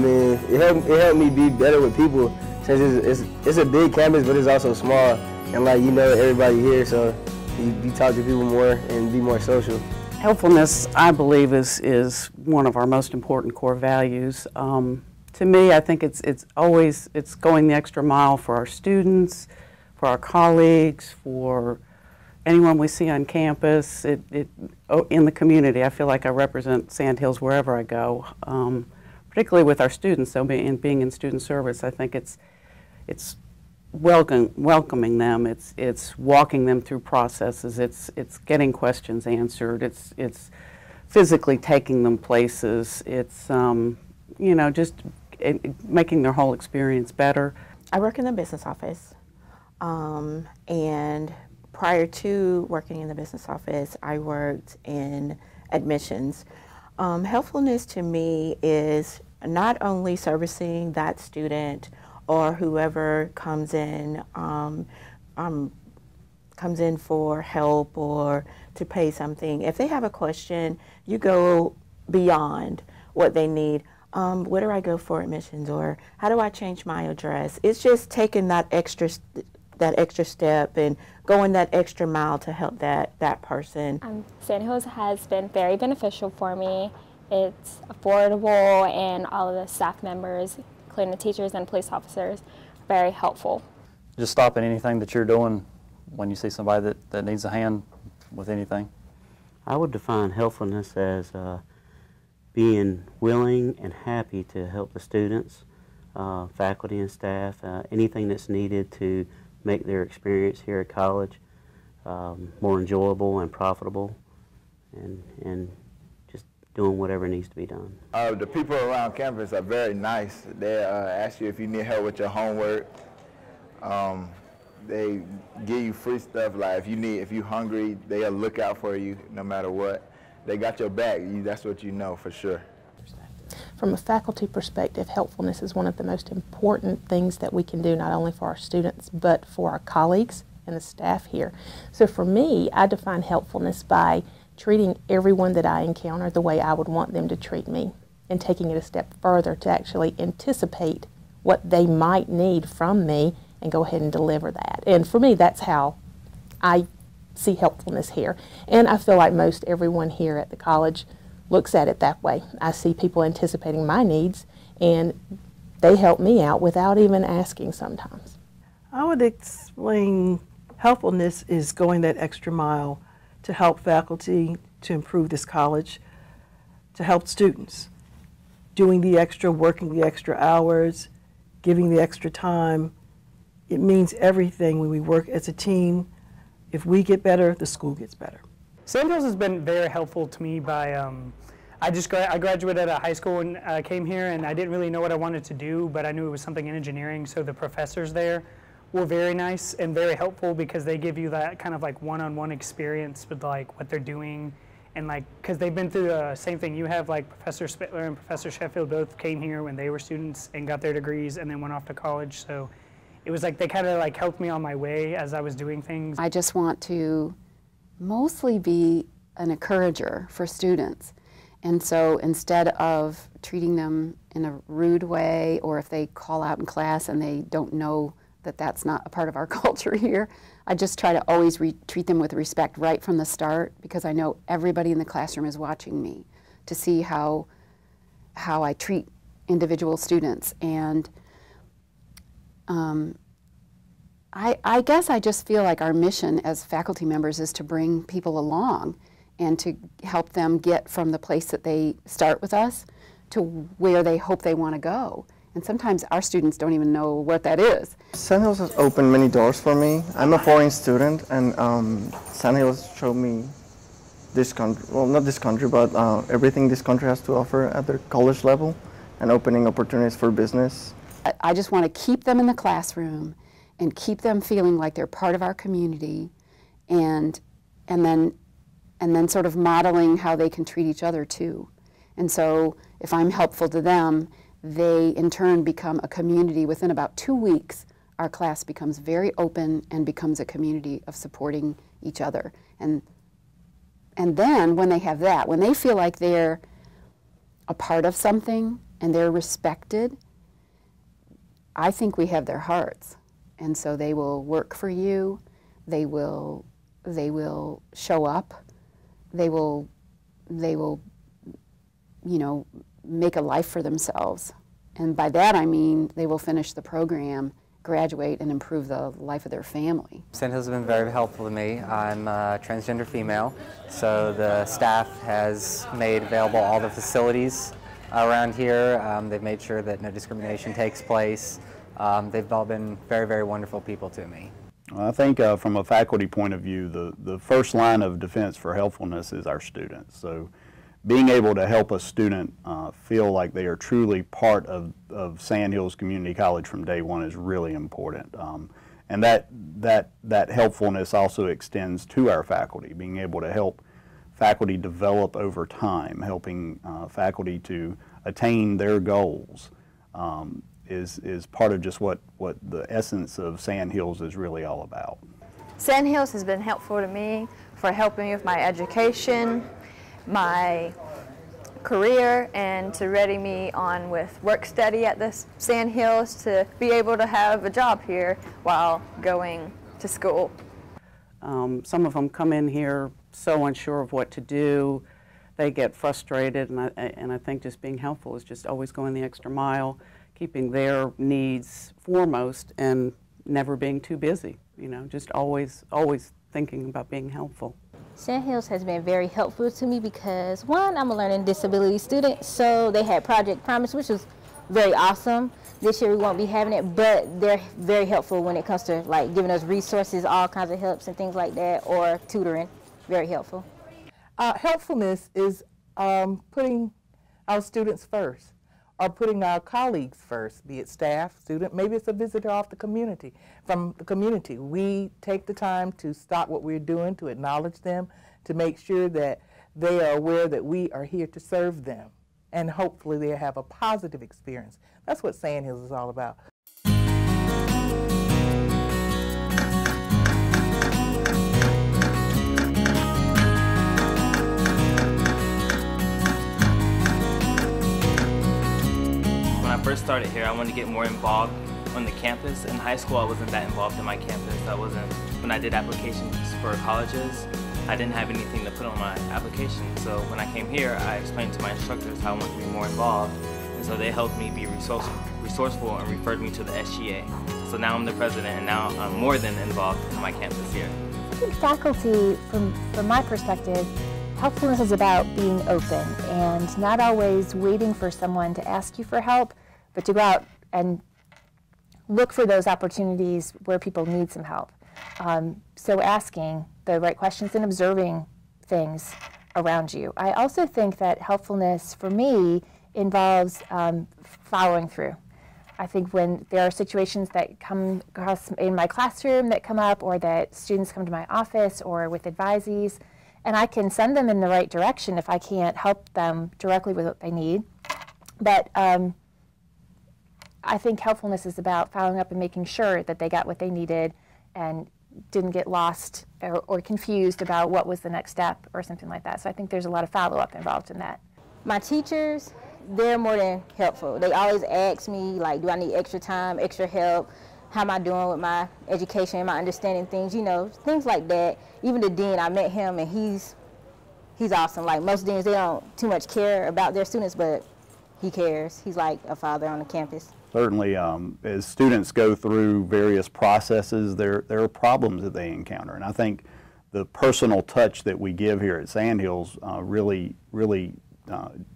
mean, it helped me be better with people since it's a big campus, but it's also small, and like you know everybody here, so you talk to people more and be more social. Helpfulness, I believe, is one of our most important core values. To me, I think it's going the extra mile for our students, for our colleagues, for anyone we see on campus, in the community. I feel like I represent Sandhills wherever I go, particularly with our students. So being in student service, I think it's welcoming them. It's walking them through processes. It's getting questions answered. It's physically taking them places. It's you know, just making their whole experience better. I work in the business office, and prior to working in the business office, I worked in admissions. Helpfulness to me is not only servicing that student or whoever comes in for help or to pay something. If they have a question, you go beyond what they need. Where do I go for admissions, or how do I change my address? It's just taking that extra step and going that extra mile to help that person. Sandhills has been very beneficial for me. It's affordable, and all of the staff members, including the teachers and police officers, are very helpful. Just stopping anything that you're doing when you see somebody that needs a hand with anything. I would define helpfulness as being willing and happy to help the students, faculty and staff, anything that's needed to make their experience here at college more enjoyable and profitable, and just doing whatever needs to be done. The people around campus are very nice. They ask you if you need help with your homework. They give you free stuff, like if you're hungry, they'll look out for you no matter what. They got your back. That's what you know for sure. From a faculty perspective, helpfulness is one of the most important things that we can do, not only for our students, but for our colleagues and the staff here. So for me, I define helpfulness by treating everyone that I encounter the way I would want them to treat me, and taking it a step further to actually anticipate what they might need from me and go ahead and deliver that. And for me, that's how I see helpfulness here. And I feel like most everyone here at the college looks at it that way. I see people anticipating my needs, and they help me out without even asking sometimes. I would explain helpfulness is going that extra mile to help faculty to improve this college, to help students, doing the extra, working the extra hours, giving the extra time. It means everything when we work as a team. If we get better, the school gets better. Sandhills has been very helpful to me by, I graduated out of high school and came here, and I didn't really know what I wanted to do, but I knew it was something in engineering, so the professors there were very nice and very helpful because they give you that kind of like one-on-one experience with like what they're doing, and like, because they've been through the same thing you have, like Professor Spittler and Professor Sheffield both came here when they were students and got their degrees and then went off to college, so it was like they kind of like helped me on my way as I was doing things. I just want to mostly be an encourager for students. And so instead of treating them in a rude way, or if they call out in class and they don't know that that's not a part of our culture here, I just try to always treat them with respect right from the start, because I know everybody in the classroom is watching me to see how I treat individual students. And I guess I just feel like our mission as faculty members is to bring people along and to help them get from the place that they start with us to where they hope they want to go. And sometimes our students don't even know what that is. Sandhills has opened many doors for me. I'm a foreign student, and Sandhills showed me this country, well, not this country, but everything this country has to offer at the college level, and opening opportunities for business. I just want to keep them in the classroom and keep them feeling like they're part of our community, and then sort of modeling how they can treat each other too. And so if I'm helpful to them, they in turn become a community. Within about 2 weeks, our class becomes very open and becomes a community of supporting each other. And then when they have that, when they feel like they're a part of something and they're respected, I think we have their hearts. And so they will work for you, they will show up, they will, you know, make a life for themselves. And by that I mean they will finish the program, graduate, and improve the life of their family. Sandhills has been very helpful to me. I'm a transgender female, so the staff has made available all the facilities around here. They've made sure that no discrimination takes place. They've all been very, very wonderful people to me. I think from a faculty point of view, the first line of defense for helpfulness is our students. So being able to help a student feel like they are truly part of Sandhills Community College from day one is really important. And that helpfulness also extends to our faculty, being able to help faculty develop over time, helping faculty to attain their goals. Is part of just what the essence of Sandhills is really all about. Sandhills has been helpful to me for helping me with my education, my career, and to ready me on with work study at the Sandhills to be able to have a job here while going to school. Some of them come in here so unsure of what to do, they get frustrated, and I think just being helpful is just always going the extra mile, keeping their needs foremost and never being too busy, you know, just always thinking about being helpful. Sandhills has been very helpful to me because, one, I'm a learning disability student, so they had Project Promise, which was very awesome. This year we won't be having it, but they're very helpful when it comes to like giving us resources, all kinds of helps and things like that, or tutoring. Very helpful. Helpfulness is putting our students first, or putting our colleagues first, be it staff, student, maybe it's a visitor off the community, from the community. We take the time to stop what we're doing, to acknowledge them, to make sure that they are aware that we are here to serve them, and hopefully they'll have a positive experience. That's what Sandhills is all about. When I first started here, I wanted to get more involved on the campus. In high school, I wasn't that involved in my campus. When I did applications for colleges, I didn't have anything to put on my application. So when I came here, I explained to my instructors how I wanted to be more involved. And so they helped me be resourceful and referred me to the SGA. So now I'm the president, and now I'm more than involved in my campus here. I think faculty, from my perspective, helpfulness is about being open and not always waiting for someone to ask you for help, but to go out and look for those opportunities where people need some help. So asking the right questions and observing things around you. I also think that helpfulness for me involves following through. I think when there are situations that come across in my classroom that come up, or that students come to my office or with advisees, and I can send them in the right direction if I can't help them directly with what they need. But I think helpfulness is about following up and making sure that they got what they needed and didn't get lost or confused about what was the next step or something like that. So I think there's a lot of follow-up involved in that. My teachers, they're more than helpful. They always ask me, like, do I need extra time, extra help? How am I doing with my education, am I understanding things, you know, things like that. Even the dean, I met him, and he's awesome. Like, most deans, they don't too much care about their students, but he cares. He's like a father on the campus. Certainly, as students go through various processes, there are problems that they encounter. And I think the personal touch that we give here at Sandhills really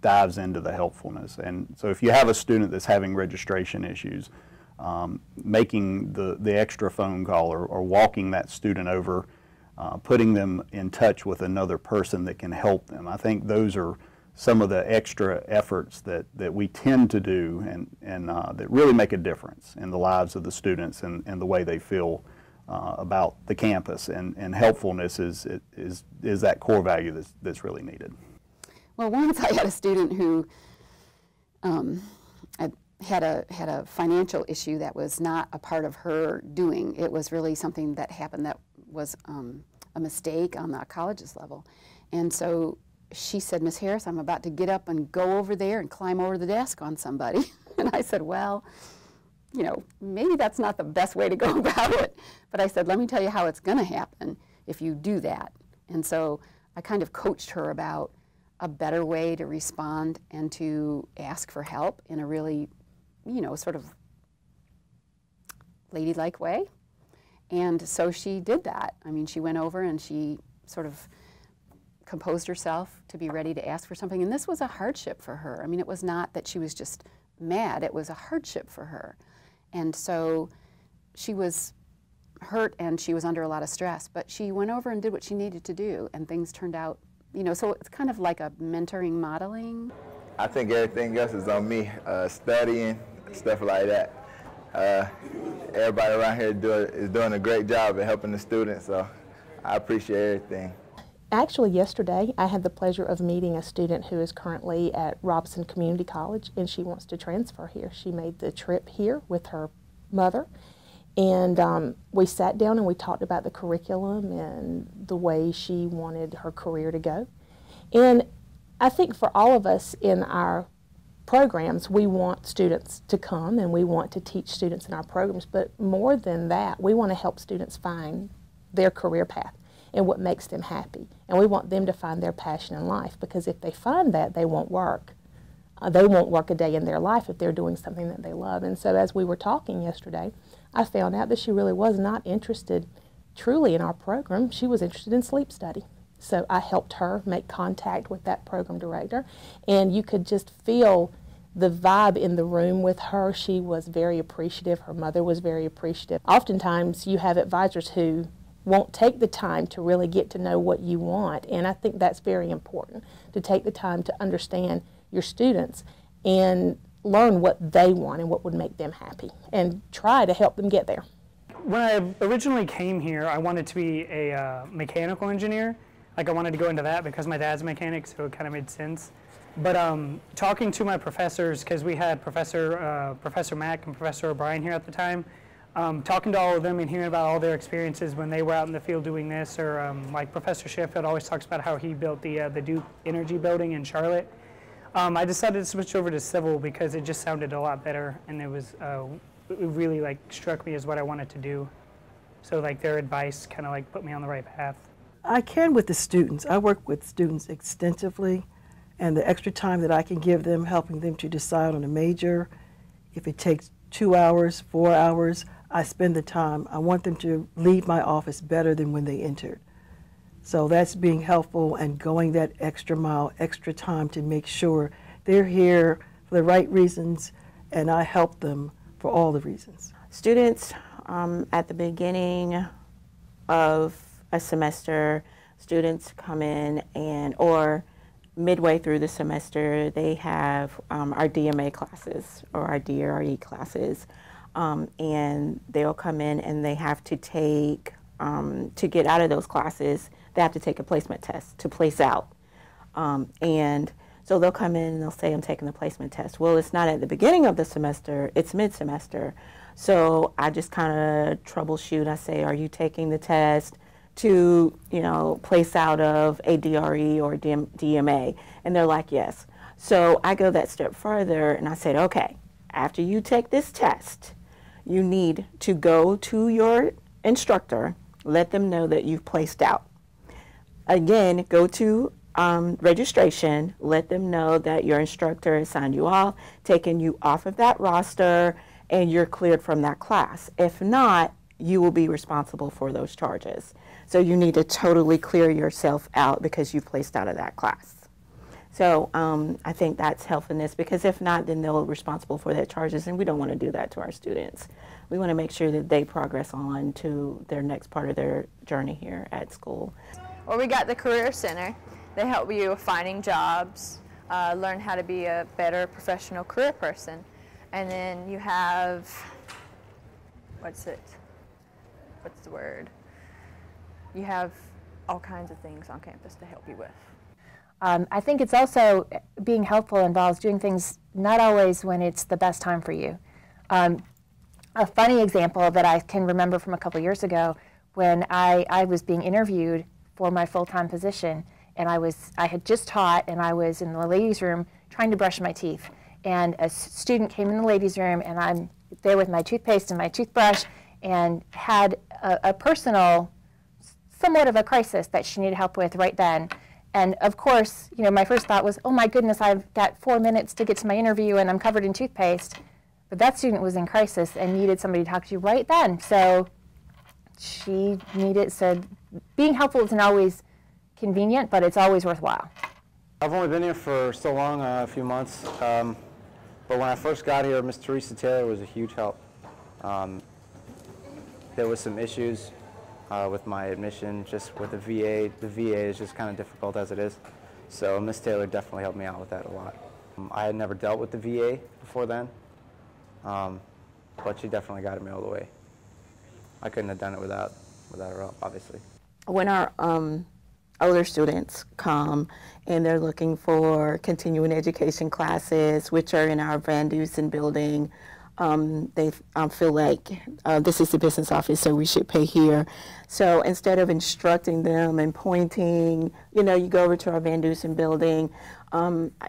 dives into the helpfulness. And so if you have a student that's having registration issues, making the extra phone call or walking that student over, putting them in touch with another person that can help them. I think those are some of the extra efforts that we tend to do and that really make a difference in the lives of the students and the way they feel about the campus. And helpfulness is that core value that's really needed. Well, once I had a student who had a financial issue that was not a part of her doing. It was really something that happened that was a mistake on the college's level. And so she said, "Miss Harris, I'm about to get up and go over there and climb over the desk on somebody." And I said, "Well, you know, maybe that's not the best way to go about it." But I said, "Let me tell you how it's going to happen if you do that." And so I kind of coached her about a better way to respond and to ask for help in a really, you know, sort of ladylike way. And so she did that. I mean, she went over and she sort of composed herself to be ready to ask for something. And this was a hardship for her. I mean, it was not that she was just mad. It was a hardship for her. And so she was hurt and she was under a lot of stress. But she went over and did what she needed to do, and things turned out, you know, so it's kind of like a mentoring, modeling. I think everything else is on me, studying, stuff like that. Everybody around here is doing a great job at helping the students, so I appreciate everything. Actually, yesterday I had the pleasure of meeting a student who is currently at Sandhills Community College, and she wants to transfer here. She made the trip here with her mother, and we sat down and we talked about the curriculum and the way she wanted her career to go. And I think for all of us in our programs, we want students to come and we want to teach students in our programs, but more than that, we want to help students find their career path and what makes them happy. And we want them to find their passion in life, because if they find that, they won't work. They won't work a day in their life if they're doing something that they love. And so as we were talking yesterday, I found out that she really was not interested truly in our program. She was interested in sleep study. So I helped her make contact with that program director, and you could just feel the vibe in the room with her. She was very appreciative. Her mother was very appreciative. Oftentimes you have advisors who won't take the time to really get to know what you want, and I think that's very important, to take the time to understand your students and learn what they want and what would make them happy, and try to help them get there. When I originally came here, I wanted to be a mechanical engineer. Like, I wanted to go into that because my dad's a mechanic, so it kind of made sense. But talking to my professors, because we had Professor Mack and Professor O'Brien here at the time, talking to all of them and hearing about all their experiences when they were out in the field doing this, or like Professor Sheffield always talks about how he built the Duke Energy building in Charlotte. I decided to switch over to civil because it just sounded a lot better, and it was it really like struck me as what I wanted to do. So like their advice kind of like put me on the right path. I can with the students. I work with students extensively, and the extra time that I can give them, helping them to decide on a major, if it takes 2 hours, 4 hours, I spend the time. I want them to leave my office better than when they entered. So that's being helpful and going that extra mile, extra time to make sure they're here for the right reasons, and I help them for all the reasons. Students at the beginning of a semester, students come in or midway through the semester, they have our DMA classes or our DRE classes, and they'll come in and they have to take, to get out of those classes, they have to take a placement test to place out. And so they'll come in and they'll say, I'm taking the placement test. Well, it's not at the beginning of the semester, it's mid-semester. So I just kind of troubleshoot. I say, are you taking the test to, you know, place out of a DRE or DMA? And they're like, yes. So I go that step further and I said, okay, after you take this test, you need to go to your instructor, let them know that you've placed out. Again, go to registration, let them know that your instructor has signed you off, taken you off of that roster, and you're cleared from that class. If not, you will be responsible for those charges. So you need to totally clear yourself out because you placed out of that class. So I think that's Helpfulness, because if not, then they'll be responsible for their charges, and we don't want to do that to our students. We want to make sure that they progress on to their next part of their journey here at school. Well, we got the Career Center. They help you with finding jobs, learn how to be a better professional career person. And then you have, what's the word? You have all kinds of things on campus to help you with. I think it's also, being helpful involves doing things not always when it's the best time for you. A funny example that I can remember from a couple years ago, when I was being interviewed for my full-time position, and I had just taught, and I was in the ladies' room trying to brush my teeth. And a student came in the ladies' room, and I'm there with my toothpaste and my toothbrush, and had a personal, somewhat of a crisis that she needed help with right then. And of course, you know, my first thought was, oh my goodness, I've got 4 minutes to get to my interview and I'm covered in toothpaste. But that student was in crisis and needed somebody to talk to right then. So she said, being helpful isn't always convenient, but it's always worthwhile. I've only been here for so long, a few months. But when I first got here, Miss Teresa Taylor was a huge help. There was some issues with my admission, just with the VA. The VA is just kind of difficult as it is. So Miss Taylor definitely helped me out with that a lot. I had never dealt with the VA before then, but she definitely got me all the way. I couldn't have done it without her help, obviously. When our older students come and they're looking for continuing education classes, which are in our Van Dusen building, they feel like this is the business office, so we should pay here. So instead of instructing them and pointing, you know, you go over to our Van Dusen building.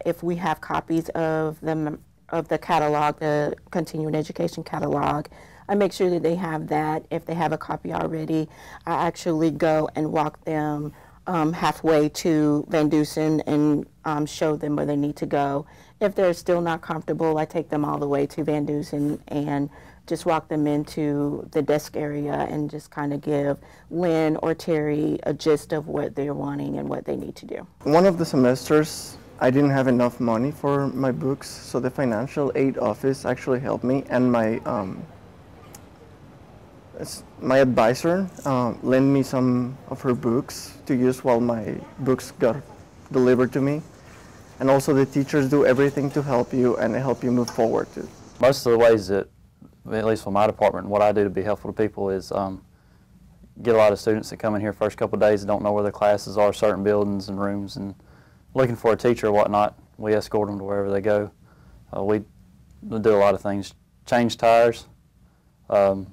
If we have copies of the catalog, the continuing education catalog, I make sure that they have that. If they have a copy already, I actually go and walk them halfway to Van Dusen and show them where they need to go. If they're still not comfortable, I take them all the way to Van Dusen and just walk them into the desk area and just kind of give Lynn or Terry a gist of what they're wanting and what they need to do. One of the semesters, I didn't have enough money for my books, so the financial aid office actually helped me, and my advisor lent me some of her books to use while my books got delivered to me. And also the teachers do everything to help you and help you move forward too. Most of the ways that, at least for my department, what I do to be helpful to people is get a lot of students that come in here first couple of days and don't know where their classes are, certain buildings and rooms, and looking for a teacher or whatnot. We escort them to wherever they go. We do a lot of things, change tires, just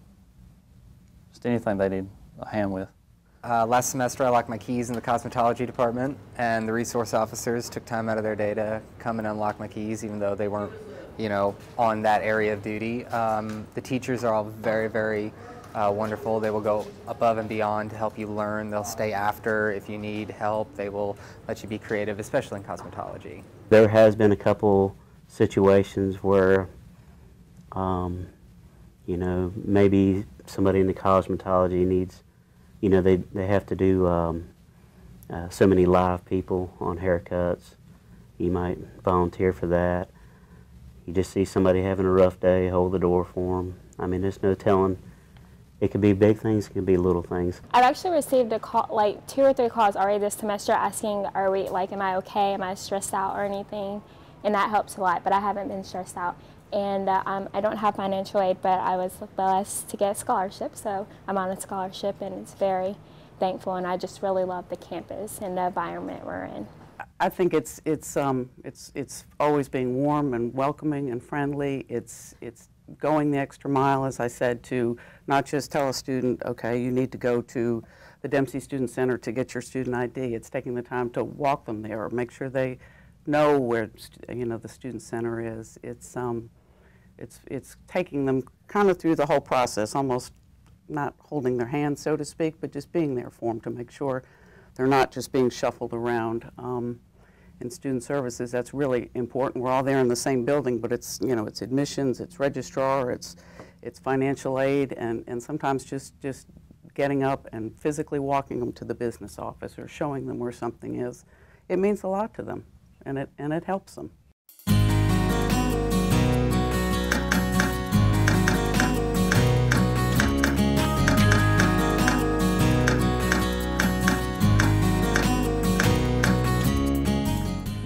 anything they need a hand with. Last semester I locked my keys in the cosmetology department, and the resource officers took time out of their day to come and unlock my keys, even though they weren't, you know, on that area of duty. The teachers are all very, very wonderful. They will go above and beyond to help you learn. They'll stay after if you need help. They will let you be creative, especially in cosmetology. There has been a couple situations where, you know, maybe somebody in the cosmetology needs, you know, they have to do so many live people on haircuts. You might volunteer for that. You just see somebody having a rough day, hold the door for them. I mean, there's no telling. It could be big things, it could be little things. I've actually received a call, like 2 or 3 calls already this semester asking, am I okay, am I stressed out or anything? And that helps a lot, but I haven't been stressed out. And I don't have financial aid, but I was blessed to get a scholarship, so I'm on a scholarship, and it's very thankful, and I just really love the campus and the environment we're in. I think it's always being warm and welcoming and friendly. It's going the extra mile, as I said, to not just tell a student, okay, you need to go to the Dempsey Student Center to get your student ID. It's taking the time to walk them there, or make sure they know where, you know, the student center is. It's taking them kind of through the whole process, almost not holding their hand, so to speak, but just being there for them to make sure they're not just being shuffled around. In student services, that's really important. We're all there in the same building, but it's, you know, it's admissions, it's registrar, it's financial aid, and sometimes just getting up and physically walking them to the business office or showing them where something is. It means a lot to them, and it helps them.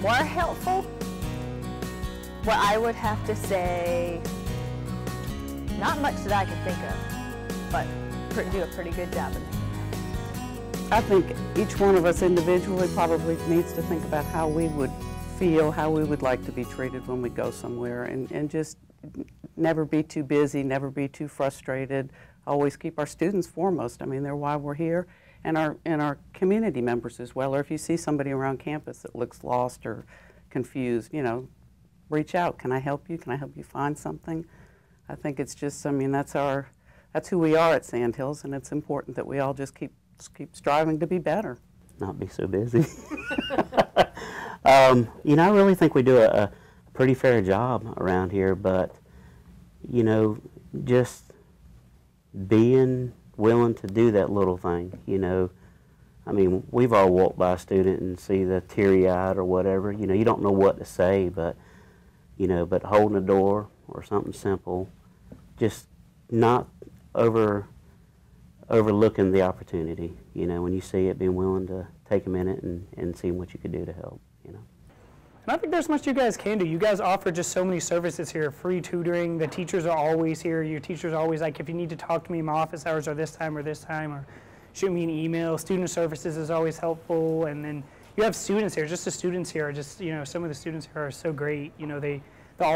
More helpful? Well, I would have to say, not much that I can think of, but do a pretty good job of it. I think each one of us individually probably needs to think about how we would feel, how we would like to be treated when we go somewhere, and just never be too busy, never be too frustrated, always keep our students foremost. I mean, they're why we're here, and our community members as well. Or if you see somebody around campus that looks lost or confused, you know, reach out. Can I help you? Can I help you find something? I think it's just, I mean, that's who we are at Sandhills, and it's important that we all just keep striving to be better. Not be so busy. You know, I really think we do a pretty fair job around here, but, you know, just being willing to do that little thing, you know. I mean, we've all walked by a student and see the teary-eyed or whatever. You know, you don't know what to say, but, you know, but holding a door or something simple, just not overlooking the opportunity, you know, when you see it, being willing to take a minute and see what you could do to help, you know. And I think there's much you guys can do. You guys offer just so many services here, free tutoring. The teachers are always here. Your teachers are always like, if you need to talk to me, my office hours are this time, or shoot me an email. Student services is always helpful. And then you have students here. Just the students here are just, you know, some of the students here are so great. You know,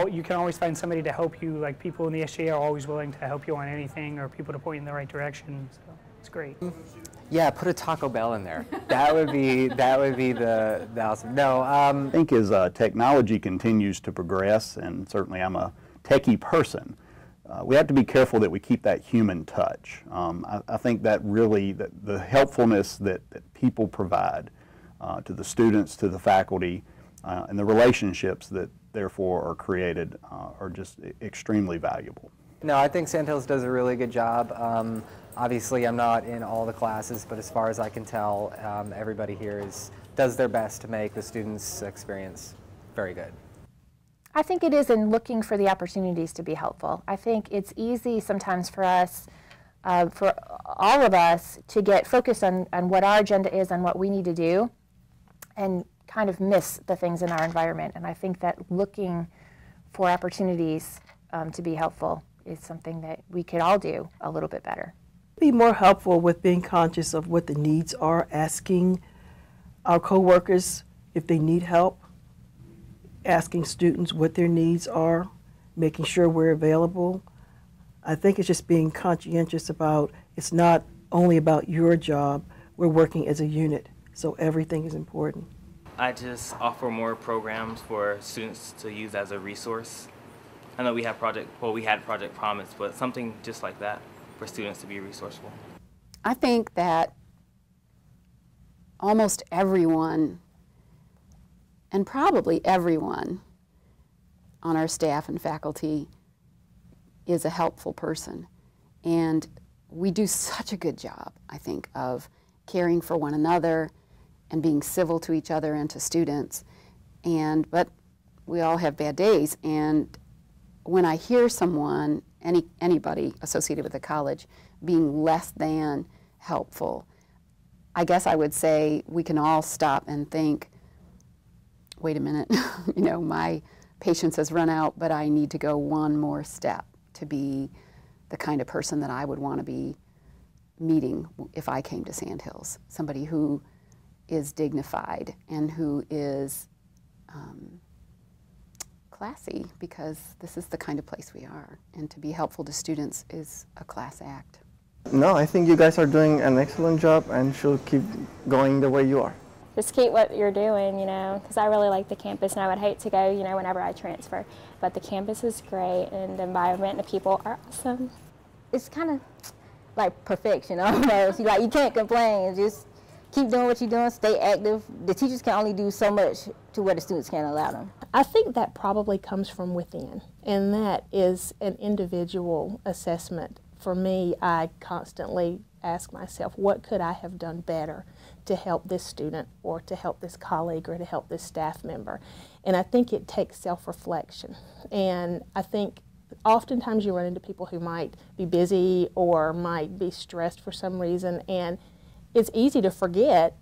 you can always find somebody to help you. Like people in the SGA are always willing to help you on anything, or people to point you in the right direction. So it's great. Yeah, put a Taco Bell in there. That would be the awesome. No, I think as technology continues to progress, and certainly I'm a techie person, we have to be careful that we keep that human touch. I think that really, the helpfulness that people provide to the students, to the faculty, and the relationships that therefore are created are just extremely valuable. No, I think Sandhills does a really good job. Obviously, I'm not in all the classes, but as far as I can tell, everybody here does their best to make the students' experience very good. I think it is in looking for the opportunities to be helpful. I think it's easy sometimes for us, for all of us, to get focused on what our agenda is and what we need to do, and kind of miss the things in our environment. And I think that looking for opportunities to be helpful is something that we could all do a little bit better. Be more helpful with being conscious of what the needs are, asking our coworkers if they need help, asking students what their needs are, making sure we're available. I think it's just being conscientious about, it's not only about your job, we're working as a unit, so everything is important. I just offer more programs for students to use as a resource. I know we had Project Promise, but something just like that for students to be resourceful. I think that almost everyone, and probably everyone on our staff and faculty, is a helpful person. And we do such a good job, I think, of caring for one another and being civil to each other and to students. But we all have bad days. And when I hear someone, anybody associated with the college, being less than helpful, I guess I would say we can all stop and think, wait a minute, you know, my patience has run out, but I need to go one more step to be the kind of person that I would want to be meeting if I came to Sandhills. Somebody who is dignified and who is classy, because this is the kind of place we are. And to be helpful to students is a class act. No, I think you guys are doing an excellent job and should keep going the way you are. Just keep what you're doing, you know, because I really like the campus, and I would hate to go, you know, whenever I transfer. But the campus is great, and the environment and the people are awesome. It's kind of like perfection almost. You can't complain. Just keep doing what you're doing, stay active. The teachers can only do so much to what the students can't allow them. I think that probably comes from within, and that is an individual assessment. For me, I constantly ask myself, what could I have done better to help this student or to help this colleague or to help this staff member? And I think it takes self-reflection. And I think oftentimes you run into people who might be busy or might be stressed for some reason, and it's easy to forget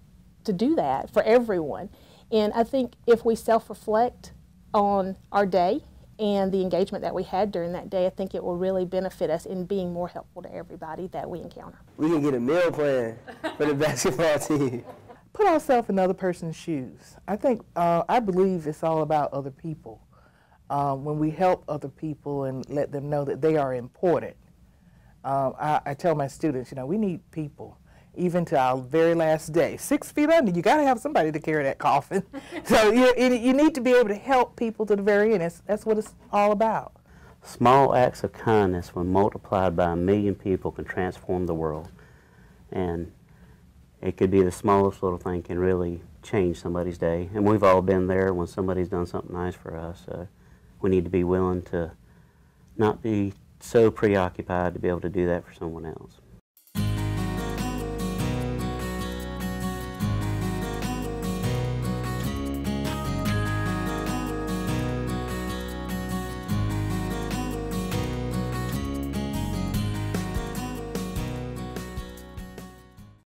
to do that for everyone. And I think if we self-reflect on our day and the engagement that we had during that day, I think it will really benefit us in being more helpful to everybody that we encounter. We can get a meal plan for the basketball team. Put ourselves in other person's shoes. I think, I believe it's all about other people. When we help other people and let them know that they are important. I tell my students, you know, we need people. even to our very last day. 6 feet under, you got to have somebody to carry that coffin. So you need to be able to help people to the very end. That's what it's all about. Small acts of kindness, when multiplied by 1 million people, can transform the world. And it could be the smallest little thing can really change somebody's day. And we've all been there when somebody's done something nice for us. So we need to be willing to not be so preoccupied to be able to do that for someone else.